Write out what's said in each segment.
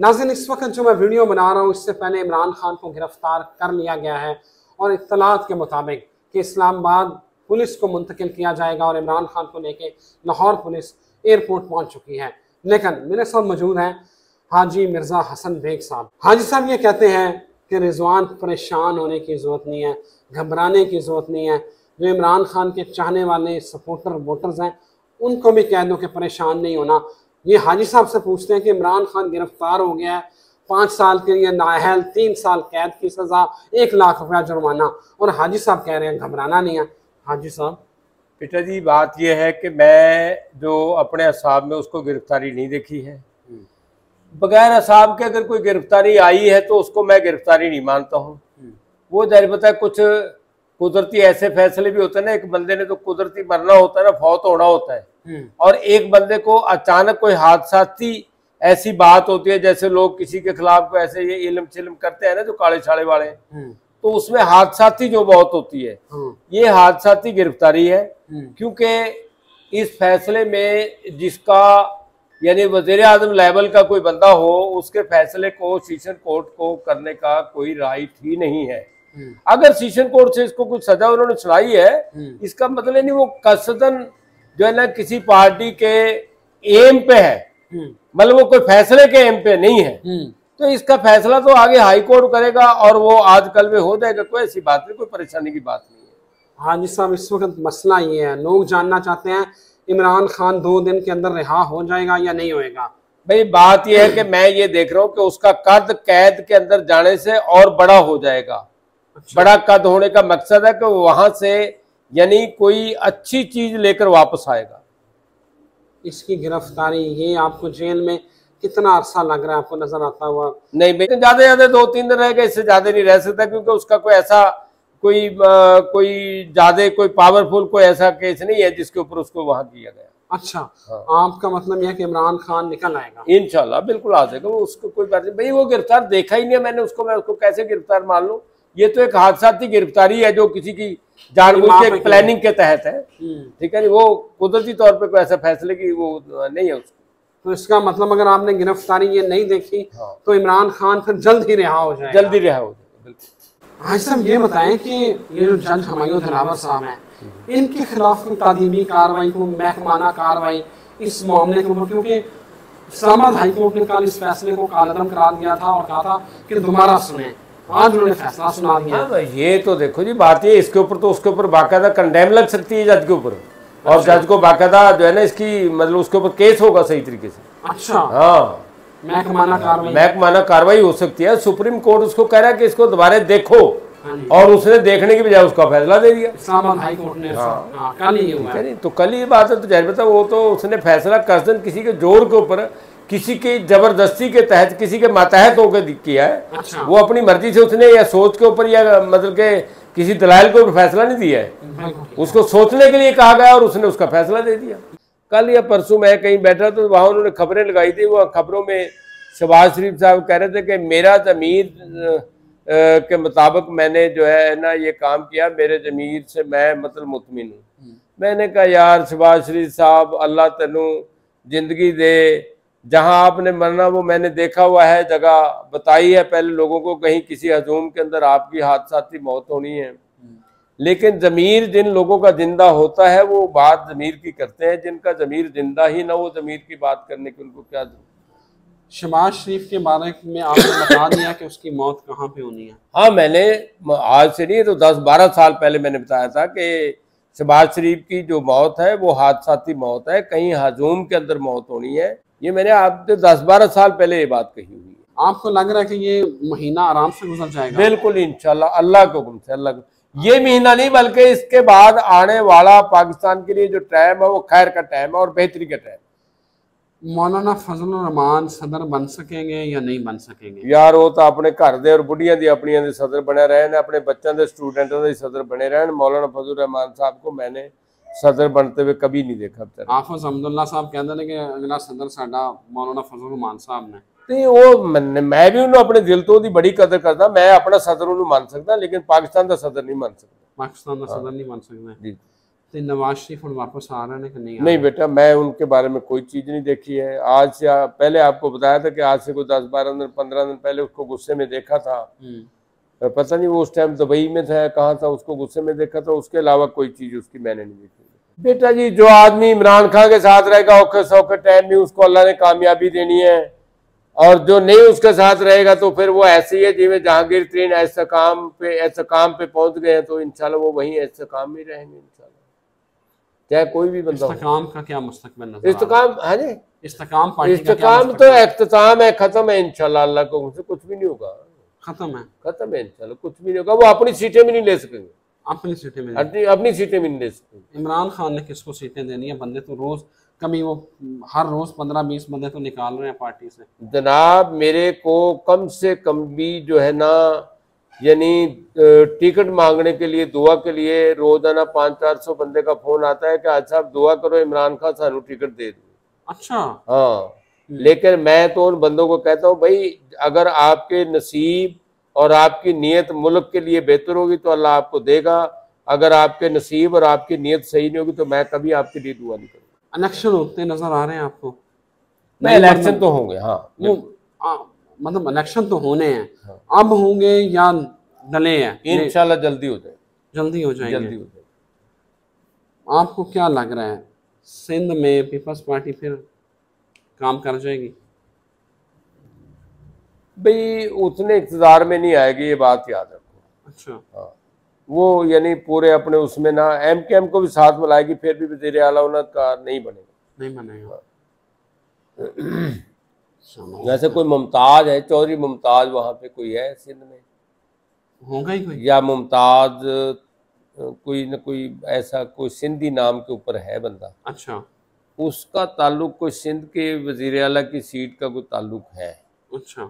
नाज़रीन, इस वक्त जो मैं वीडियो बना रहा हूँ इससे पहले इमरान खान को गिरफ्तार कर लिया गया है और इत्तलात के मुताबिक कि इस्लामाबाद पुलिस को मुंतकिल किया जाएगा और इमरान खान को लेके लाहौर पुलिस एयरपोर्ट पहुंच चुकी है। लेकिन मेरे साथ मौजूद हैं हाजी मिर्ज़ा हसन बेग साहब। हाजी साहब ये कहते हैं कि रिजवान परेशान होने की ज़रूरत नहीं है, घबराने की ज़रूरत नहीं है। जो इमरान खान के चाहने वाले सपोर्टर वोटर्स हैं उनको भी कह दो कि परेशान नहीं होना। ये हाजी साहब से पूछते हैं कि इमरान खान गिरफ्तार हो गया है, 5 साल के लिए नाअहल, 3 साल कैद की सज़ा, 1 लाख रुपया जुर्माना, और हाजी साहब कह रहे हैं घबराना नहीं है। हाजी साहब बेटा जी, बात यह है कि मैं जो अपने असाब में उसको गिरफ्तारी नहीं देखी है। बगैर असाब के अगर कोई गिरफ्तारी आई है तो उसको मैं गिरफ्तारी नहीं मानता हूँ। वो जाहिर पता है कुछ कुदरती ऐसे फैसले भी होते हैं ना, एक बंदे ने तो कुदरती मरना होता है ना, फौत होना होता है, और एक बंदे को अचानक कोई हादसाती ऐसी बात होती है, जैसे लोग किसी के खिलाफ को ऐसे ये इल्म चिल्म करते हैं ना जो काले छाले वाले, तो उसमें हादसाती जो मौत होती है, ये हादसाती गिरफ्तारी है। क्योंकि इस फैसले में जिसका यानी वज़ीर आज़म लेवल का कोई बंदा हो, उसके फैसले को सेशन कोर्ट को करने का कोई राइट ही नहीं है। अगर सेशन कोर्ट से इसको कुछ सजा उन्होंने सुनाई है, इसका मतलब नहीं वो कसदन जो है ना किसी पार्टी के एम पे है, मतलब वो कोई फैसले के एम पे नहीं है। तो इसका फैसला तो आगे हाई कोर्ट करेगा और वो आजकल में हो जाएगा, कोई ऐसी बात नहीं, कोई परेशानी की बात नहीं है। हाजी साहब, इस वक्त मसला ये है, लोग जानना चाहते हैं इमरान खान 2 दिन के अंदर रिहा हो जाएगा या नहीं होएगा। भाई बात यह है कि मैं ये देख रहा हूँ कि उसका कद कैद के अंदर जाने से और बड़ा हो जाएगा। अच्छा। बड़ा कद होने का मकसद है कि वहां से यानी कोई अच्छी चीज लेकर वापस आएगा। इसकी गिरफ्तारी, ये आपको जेल में कितना अरसा लग रहा है, आपको नजर आता हुआ? नहीं बेटा, ज्यादा 2-3 दिन रहेगा, इससे ज्यादा नहीं रह सकता, क्योंकि उसका कोई ऐसा कोई ज्यादा कोई पावरफुल कोई ऐसा केस नहीं है जिसके ऊपर उसको वहां किया गया। अच्छा। हाँ। आपका मतलब यह कि इमरान खान निकल आएगा? इंशाल्लाह बिल्कुल आ जाएगा। वो उसको कोई बात नहीं भाई, वो गिरफ्तार देखा ही नहीं है मैंने उसको, मैं उसको कैसे गिरफ्तार मान लूं? ये तो एक हादसाती गिरफ्तारी है जो किसी की जानबूझ के प्लानिंग के तहत है, ठीक है। वो कुदरती तौर पर कोई ऐसा फैसले की वो नहीं है उसको। तो इसका मतलब अगर आपने गिरफ्तारी ये नहीं देखी, हाँ, तो इमरान खान फिर जल्द ही रिहा हो जाएगा? जल्दी रिहा हो जाएगा, बिल्कुल। हाँ साहब, ये बताएं कि ये जो जज हुमायूं दिलावर साहब हैं, इनके खिलाफ कोई तादीबी कार्रवाई, को महकमाना कार्रवाई इस मामले के ऊपर, क्योंकि इस्लामाबाद हाई कोर्ट ने कल इस फैसले को कालअदम करार दिया था और कहा था कि दोबारा सुने, आज उन्होंने फैसला सुना दिया। ये तो देखो जी, बात ये इसके ऊपर तो उसके ऊपर बाकायदा कंडेम लग सकती है जज के ऊपर, और जज को बाकायदा जो है ना इसकी मतलब उसके ऊपर केस होगा सही तरीके से। अच्छा। हाँ, महकमाना कार्रवाई हो सकती है। सुप्रीम कोर्ट उसको कह रहा है कि इसको दोबारा देखो, और उसने देखने की बजाय उसका फैसला दे दिया इस्लामाबाद हाई कोर्ट ने। हाँ, कल ही हुआ है। तो कल ये बात है, तो जाहिर बता वो तो उसने फैसला कसदन किसी के जोर के ऊपर, किसी की जबरदस्ती के तहत, किसी के मातहत होकर किया है। अच्छा। वो अपनी मर्जी से उसने या सोच के ऊपर या मतलब के किसी दलाल के ऊपर फैसला नहीं दिया है, उसको सोचने के लिए कहा गया और उसने उसका फैसला दे दिया। कल या परसों मैं कहीं बैठा तो वहाँ उन्होंने खबरें लगाई थी, वो खबरों में शहबाज शरीफ साहब कह रहे थे कि मेरा ज़मीर के मुताबिक मैंने जो है ना ये काम किया, मेरे ज़मीर से मैं मतलब मुतमिन हूँ। मैंने कहा यार शहबाज शरीफ साहब, अल्लाह तनु जिंदगी दे, जहाँ आपने मरना वो मैंने देखा हुआ है, जगह बताई है पहले लोगों को, कहीं किसी हजूम के अंदर आपकी हादसाती मौत होनी है। लेकिन ज़मीर जिन लोगों का जिंदा होता है वो बात ज़मीर की करते हैं, जिनका ज़मीर जिंदा ही ना, वो ज़मीर की बात करने की उनको क्या जरूरत। शहबाज शरीफ के बारे में आपने बता दिया कि उसकी मौत कहाँ पे होनी है? हाँ, मैंने आज से नहीं तो 10-12 साल पहले मैंने बताया था कि शहबाज शरीफ की जो मौत है वो हादसाती मौत है, कहीं हजूम के अंदर मौत होनी है। ये मैंने आपसे 10-12 साल पहले ये बात कही हुई है। आपको लग रहा है कि ये महीना आराम से गुजर जाएगा? बिल्कुल इंशाल्लाह, अल्लाह के हुक्म से। अल्लाह ये महीना नहीं बल्कि इसके बाद आने वाला पाकिस्तान के लिए जो टाइम है वो खैर का टाइम है और बेहतरी का टाइम। मौलाना फजलुर रहमान सदर बन सकेंगे या नहीं बन सकेंगे? यार वो तो अपने घर दे और बुढ़िया दी अपनिया दे सदर बने रहे, अपने बच्चों के स्टूडेंटों के सदर बने रहे। मौलाना फजलुर रहमान साहब को मैंने सदर बनते हुए कभी नहीं देखा। हाफिज अब्दुल्ला साहब कहते हैं कि अगला सदर साडा मौलाना फजलुर रहमान साहब ने। नहीं, वो मैं भी उन्होंने अपने दिल तो बड़ी कदर करता, मैं अपना सदर उन्होंने मान सकता, लेकिन पाकिस्तान का सदर नहीं मान सकता। पाकिस्तान का सदर नहीं मान सकता जी। तो नवाज शरीफ और वापस आ रहे हैं कि नहीं? नहीं बेटा, मैं उनके बारे में कोई चीज नहीं देखी है। आज से पहले आपको बताया था कि आज से कोई 10-12 दिन 15 दिन पहले उसको गुस्से में देखा था। पता नहीं वो उस टाइम दुबई में था, कहाँ था, उसको गुस्से में देखा था। उसके अलावा कोई चीज उसकी मैंने नहीं देखी। बेटा जी, जो आदमी इमरान खान के साथ रहेगा औखे सौखे टाइम में उसको अल्लाह ने कामयाबी देनी है, और जो नहीं उसके साथ रहेगा तो फिर वो ऐसे ही है जिसमें जहांगीर तरीन ऐसा काम पे पहुंच गए हैं, तो इंशाल्लाह वो वहीं ऐसा काम ही रहेंगे इंशाल्लाह, चाहे कोई भी बंदा हो। इस्तेकाम का क्या मुस्तकबिल नजर? इस्तेकाम, हाँ जी, इस्तेकाम पार्टी का क्या इस्तेकाम तो इख्तिताम है, खत्म है इंशाल्लाह। अल्लाह को उनसे कुछ भी नहीं होगा, खत्म है इंशाल्लाह कुछ भी नहीं होगा। वो अपनी सीटें भी नहीं ले सकेंगे, अपनी सीटें में। अपनी सीटें भी नहीं ले सकेंगे। इमरान खान ने किसको सीटें देनी है? बंदे तो रोज कमी, वो हर रोज 15-20 बंदे तो निकाल रहे हैं पार्टी से। जनाब, मेरे को कम से कम भी जो है ना, यानी टिकट मांगने के लिए, दुआ के लिए रोजाना 500-400 बंदे का फोन आता है कि आज साहब दुआ करो इमरान खान सानू टिकट दे दो। अच्छा। हाँ, लेकिन मैं तो उन बंदों को कहता हूँ, भाई अगर आपके नसीब और आपकी नीयत मुल्क के लिए बेहतर होगी तो अल्लाह आपको देगा। अगर आपके नसीब और आपकी नीयत सही नहीं होगी तो मैं कभी आपके लिए दुआ नहीं करूँगा। इलेक्शन होते नजर आ रहे हैं आपको? नहीं, इलेक्शन तो होंगे, हाँ मतलब इलेक्शन तो होने हैं, अब होंगे या डले हैं? इंशाल्लाह जल्दी हो जाए, जल्दी हो जाएंगे। जल्दी हो जाए। आपको क्या लग रहा है, सिंध में पीपल्स पार्टी फिर काम कर जाएगी? भाई उतने इक़्तिदार में नहीं आएगी, ये बात याद रखो। अच्छा। हाँ, वो यानी पूरे अपने उसमें ना, MKM को भी साथ मिलाएगी, फिर भी वज़ीर आला का नहीं बनेगा, नहीं बनेगा। जैसे कोई मुमताज है, चौधरी मुमताज, वहाँ पे कोई है सिंध में, होगा ही कोई, या मुमताज कोई न कोई ऐसा कोई सिंधी नाम के ऊपर है बंदा। अच्छा, उसका ताल्लुक कोई सिंध के वज़ीर आला की सीट का कोई ताल्लुक है। अच्छा,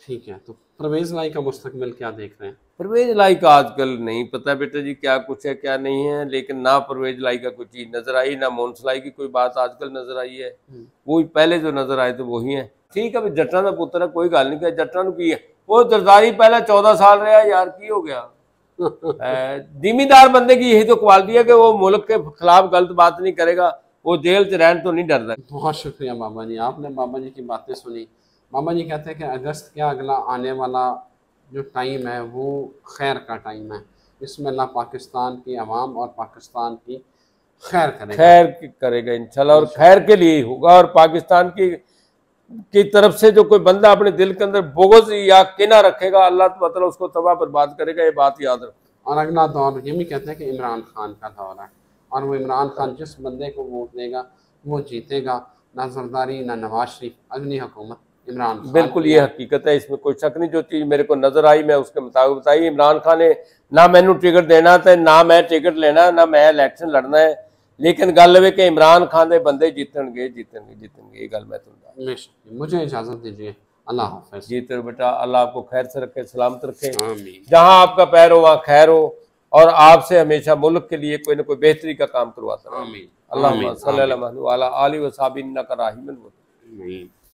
ठीक है। तो परवेज लाई का मुस्तकबिल क्या देख रहे हैं? परवेज लाई का आजकल नहीं पता बेटा जी, क्या कुछ है क्या नहीं है, लेकिन ना परवेज लाई का कोई चीज नजर आई, ना मोनसलाई की कोई बात आजकल नजर आई है। वो पहले जो नजर आए थे वही है। ठीक है, जट्टा का पुत्र है, कोई गल नहीं, क्या जट्टा की है वो जरदारी पहले 14 साल रहा यार, की हो गया। जिम्मेदार बंदे की यही तो क्वालिटी है कि वो मुल्क के खिलाफ गलत बात नहीं करेगा, वो जेल च रहने तो नहीं डरता। बहुत शुक्रिया बाबा जी, आपने बाबा जी की बातें सुनी। बाबा जी कहते हैं कि अगस्त क्या अगला आने वाला जो टाइम है वो खैर का टाइम है, इसमें अल्लाह पाकिस्तान की आवाम और पाकिस्तान की खैर करेगा इंशाल्लाह, और खैर के लिए ही होगा। और पाकिस्तान की तरफ से जो कोई बंदा अपने दिल के अंदर बोगज़ या किना रखेगा, अल्लाह ताला उसको तबाह बर्बाद करेगा, ये बात याद रखो। और अगला दौर ये भी कहते हैं कि इमरान खान का दौर है, और वो इमरान खान जिस बंदे को वोट देगा वो जीतेगा, ना जरदारी ना नवाज शरीफ, अगली हुकूमत इमरान खान। बिल्कुल ये हकीकत है, इसमें कोई शक नहीं। जो चीज़ मेरे को नजर आई मैं उसके मुताबिक बताई। इमरान खान ने ना मैनू टिकट देना था, ना मैं टिकट लेना, ना मैं इलेक्शन लड़ना है, लेकिन गल है कि इमरान खान के बंदे जीतणगे, ये गल मैं तुम। मुझे इजाजत दीजिए, अल्लाह हाफ़िज़। जीते बेटा, अल्लाह आपको खैर से रखे, सलामत रखे, आमीन। जहाँ आपका पैर हो वहाँ खैर हो, और आपसे हमेशा मुल्क के लिए कोई ना कोई बेहतरी का काम करवाता रहे। आमीन। अल्लाहुम्मा सल्लल्लाहु अलैहि व सल्लम।